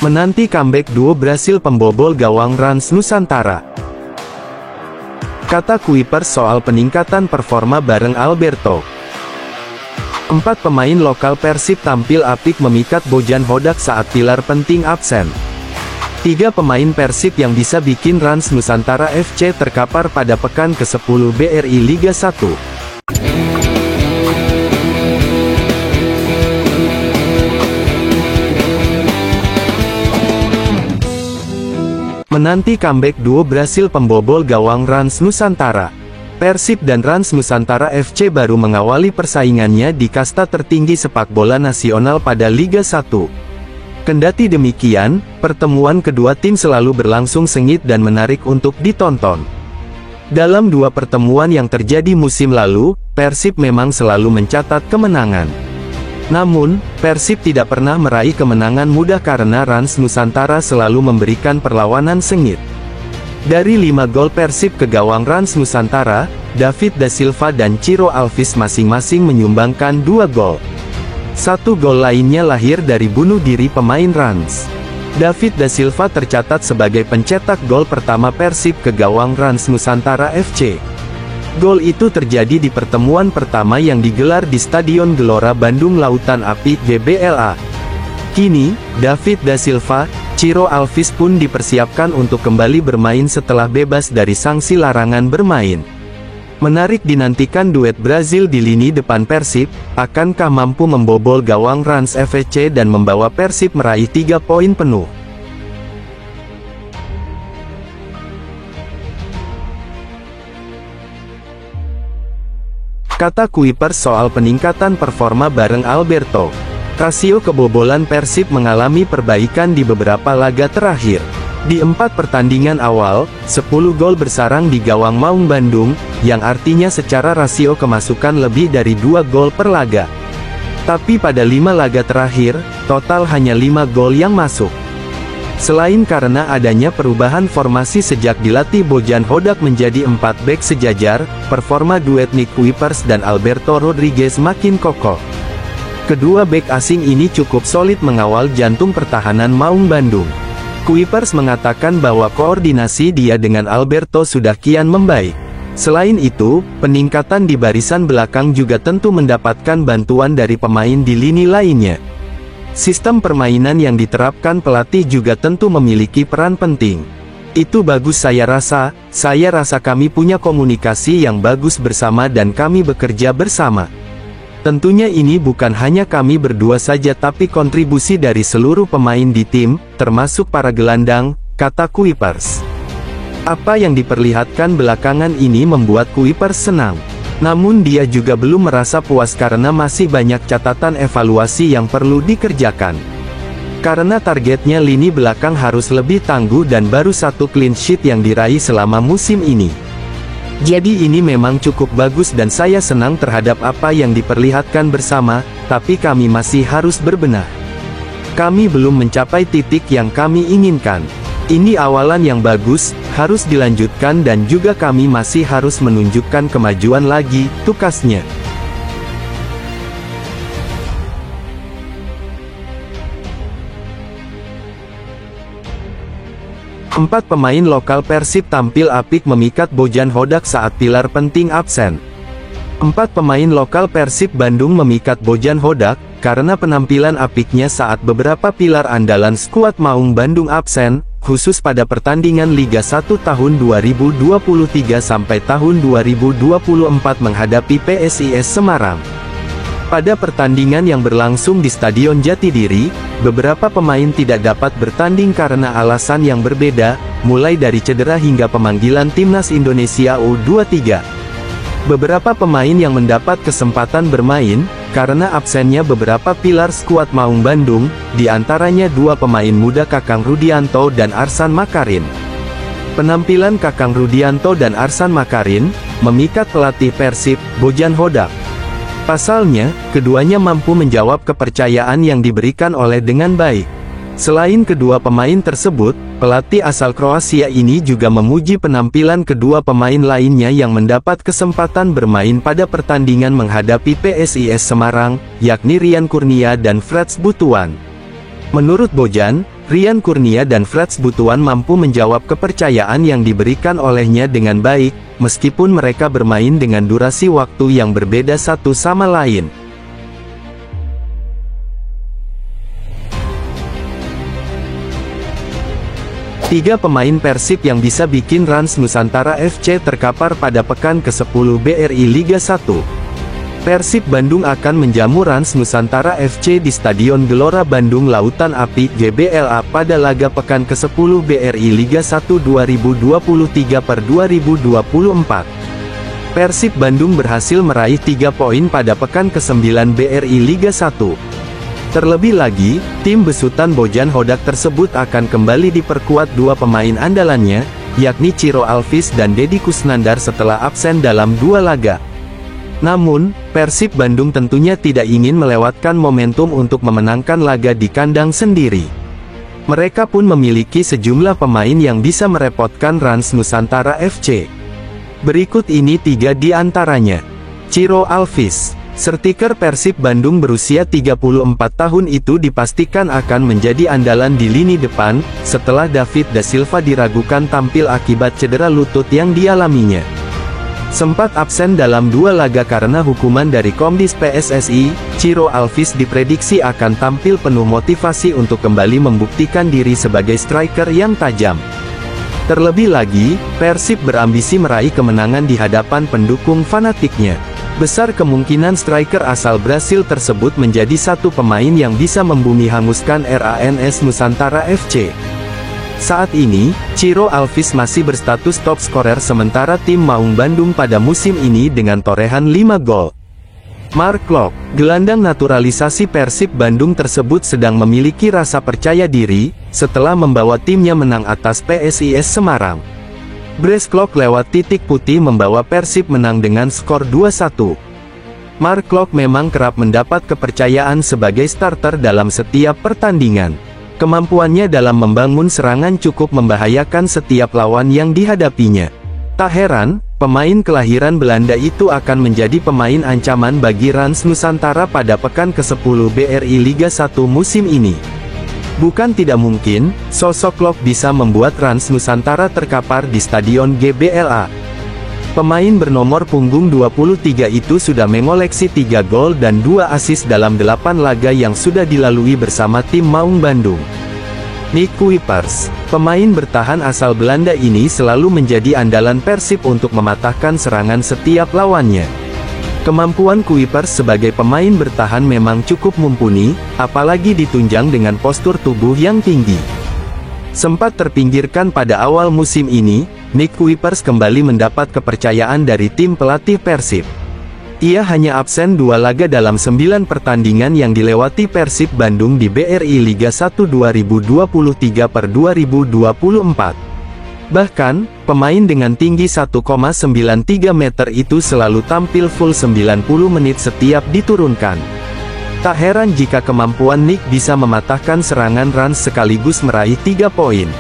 Menanti comeback duo Brasil pembobol gawang Rans Nusantara. Kata Kuipers soal peningkatan performa bareng Alberto. 4 pemain lokal Persib tampil apik memikat Bojan Hodak saat pilar penting absen. 3 pemain Persib yang bisa bikin Rans Nusantara FC terkapar pada pekan ke-10 BRI Liga 1. Menanti comeback duo Brasil pembobol gawang Rans Nusantara. Persib dan Rans Nusantara FC baru mengawali persaingannya di kasta tertinggi sepak bola nasional pada Liga 1. Kendati demikian, pertemuan kedua tim selalu berlangsung sengit dan menarik untuk ditonton. Dalam 2 pertemuan yang terjadi musim lalu, Persib memang selalu mencatat kemenangan. Namun, Persib tidak pernah meraih kemenangan mudah karena Rans Nusantara selalu memberikan perlawanan sengit. Dari 5 gol Persib ke gawang Rans Nusantara, David da Silva dan Ciro Alves masing-masing menyumbangkan 2 gol. 1 gol lainnya lahir dari bunuh diri pemain Rans. David da Silva tercatat sebagai pencetak gol pertama Persib ke gawang Rans Nusantara FC. Gol itu terjadi di pertemuan pertama yang digelar di Stadion Gelora Bandung Lautan Api (GBLA). Kini, David da Silva, Ciro Alves pun dipersiapkan untuk kembali bermain setelah bebas dari sanksi larangan bermain. Menarik dinantikan duet Brazil di lini depan Persib, akankah mampu membobol gawang Rans FC dan membawa Persib meraih 3 poin penuh? Kata Kuipers soal peningkatan performa bareng Alberto. Rasio kebobolan Persib mengalami perbaikan di beberapa laga terakhir. Di 4 pertandingan awal, 10 gol bersarang di gawang Maung Bandung, yang artinya secara rasio kemasukan lebih dari 2 gol per laga. Tapi pada 5 laga terakhir, total hanya 5 gol yang masuk. Selain karena adanya perubahan formasi sejak dilatih Bojan Hodak menjadi 4 bek sejajar, performa duet Nick Kuipers dan Alberto Rodriguez makin kokoh. Kedua bek asing ini cukup solid mengawal jantung pertahanan Maung Bandung. Kuipers mengatakan bahwa koordinasi dia dengan Alberto sudah kian membaik. Selain itu, peningkatan di barisan belakang juga tentu mendapatkan bantuan dari pemain di lini lainnya. Sistem permainan yang diterapkan pelatih juga tentu memiliki peran penting. Itu bagus saya rasa kami punya komunikasi yang bagus bersama dan kami bekerja bersama. Tentunya ini bukan hanya kami berdua saja tapi kontribusi dari seluruh pemain di tim, termasuk para gelandang, kata Kuipers. Apa yang diperlihatkan belakangan ini membuat Kuipers senang. Namun dia juga belum merasa puas karena masih banyak catatan evaluasi yang perlu dikerjakan. Karena targetnya lini belakang harus lebih tangguh dan baru 1 clean sheet yang diraih selama musim ini. Jadi ini memang cukup bagus dan saya senang terhadap apa yang diperlihatkan bersama, tapi kami masih harus berbenah. Kami belum mencapai titik yang kami inginkan. Ini awalan yang bagus, harus dilanjutkan dan juga kami masih harus menunjukkan kemajuan lagi, tukasnya. Empat pemain lokal Persib tampil apik memikat Bojan Hodak saat pilar penting absen. 4 pemain lokal Persib Bandung memikat Bojan Hodak, karena penampilan apiknya saat beberapa pilar andalan skuad Maung Bandung absen, khusus pada pertandingan Liga 1 tahun 2023 sampai tahun 2024 menghadapi PSIS Semarang. Pada pertandingan yang berlangsung di Stadion Jatidiri, beberapa pemain tidak dapat bertanding karena alasan yang berbeda, mulai dari cedera hingga pemanggilan Timnas Indonesia U23. Beberapa pemain yang mendapat kesempatan bermain, karena absennya beberapa pilar skuad Maung Bandung, diantaranya 2 pemain muda Kakang Rudianto dan Arsan Makarin. Penampilan Kakang Rudianto dan Arsan Makarin, memikat pelatih Persib, Bojan Hodak. Pasalnya, keduanya mampu menjawab kepercayaan yang diberikan oleh dengan baik. Selain kedua pemain tersebut, pelatih asal Kroasia ini juga memuji penampilan kedua pemain lainnya yang mendapat kesempatan bermain pada pertandingan menghadapi PSIS Semarang, yakni Rian Kurnia dan Frits Butuan. Menurut Bojan, Rian Kurnia dan Frits Butuan mampu menjawab kepercayaan yang diberikan olehnya dengan baik, meskipun mereka bermain dengan durasi waktu yang berbeda satu sama lain. Tiga pemain Persib yang bisa bikin Rans Nusantara FC terkapar pada pekan ke-10 BRI Liga 1. Persib Bandung akan menjamu Rans Nusantara FC di Stadion Gelora Bandung Lautan Api (GBLA) pada laga pekan ke-10 BRI Liga 1 2023/2024. Persib Bandung berhasil meraih 3 poin pada pekan ke-9 BRI Liga 1. Terlebih lagi, tim besutan Bojan Hodak tersebut akan kembali diperkuat dua pemain andalannya, yakni Ciro Alvis dan Deddy Kusnandar setelah absen dalam 2 laga. Namun, Persib Bandung tentunya tidak ingin melewatkan momentum untuk memenangkan laga di kandang sendiri. Mereka pun memiliki sejumlah pemain yang bisa merepotkan Rans Nusantara FC. Berikut ini 3 di antaranya. Ciro Alvis. Striker Persib Bandung berusia 34 tahun itu dipastikan akan menjadi andalan di lini depan, setelah David da Silva diragukan tampil akibat cedera lutut yang dialaminya. Sempat absen dalam 2 laga karena hukuman dari Komdis PSSI, Ciro Alvis diprediksi akan tampil penuh motivasi untuk kembali membuktikan diri sebagai striker yang tajam. Terlebih lagi, Persib berambisi meraih kemenangan di hadapan pendukung fanatiknya. Besar kemungkinan striker asal Brasil tersebut menjadi satu pemain yang bisa membumi hanguskan RANS Nusantara FC. Saat ini, Ciro Alvis masih berstatus top scorer sementara tim Maung Bandung pada musim ini dengan torehan 5 gol. Mark Klok, gelandang naturalisasi Persib Bandung tersebut sedang memiliki rasa percaya diri, setelah membawa timnya menang atas PSIS Semarang. Brace Klok lewat titik putih membawa Persib menang dengan skor 2-1. Mark Klok memang kerap mendapat kepercayaan sebagai starter dalam setiap pertandingan. Kemampuannya dalam membangun serangan cukup membahayakan setiap lawan yang dihadapinya. Tak heran, pemain kelahiran Belanda itu akan menjadi pemain ancaman bagi Rans Nusantara pada pekan ke-10 BRI Liga 1 musim ini. Bukan tidak mungkin, sosok Klok bisa membuat Rans Nusantara terkapar di Stadion GBLA. Pemain bernomor punggung 23 itu sudah mengoleksi 3 gol dan 2 assist dalam 8 laga yang sudah dilalui bersama tim Maung Bandung. Nick Kuipers, pemain bertahan asal Belanda ini selalu menjadi andalan Persib untuk mematahkan serangan setiap lawannya. Kemampuan Kuipers sebagai pemain bertahan memang cukup mumpuni, apalagi ditunjang dengan postur tubuh yang tinggi. Sempat terpinggirkan pada awal musim ini, Nick Kuipers kembali mendapat kepercayaan dari tim pelatih Persib. Ia hanya absen 2 laga dalam 9 pertandingan yang dilewati Persib Bandung di BRI Liga 1 2023/2024. Bahkan, pemain dengan tinggi 1,93 meter itu selalu tampil full 90 menit setiap diturunkan. Tak heran jika kemampuan Nick bisa mematahkan serangan Rans sekaligus meraih 3 poin.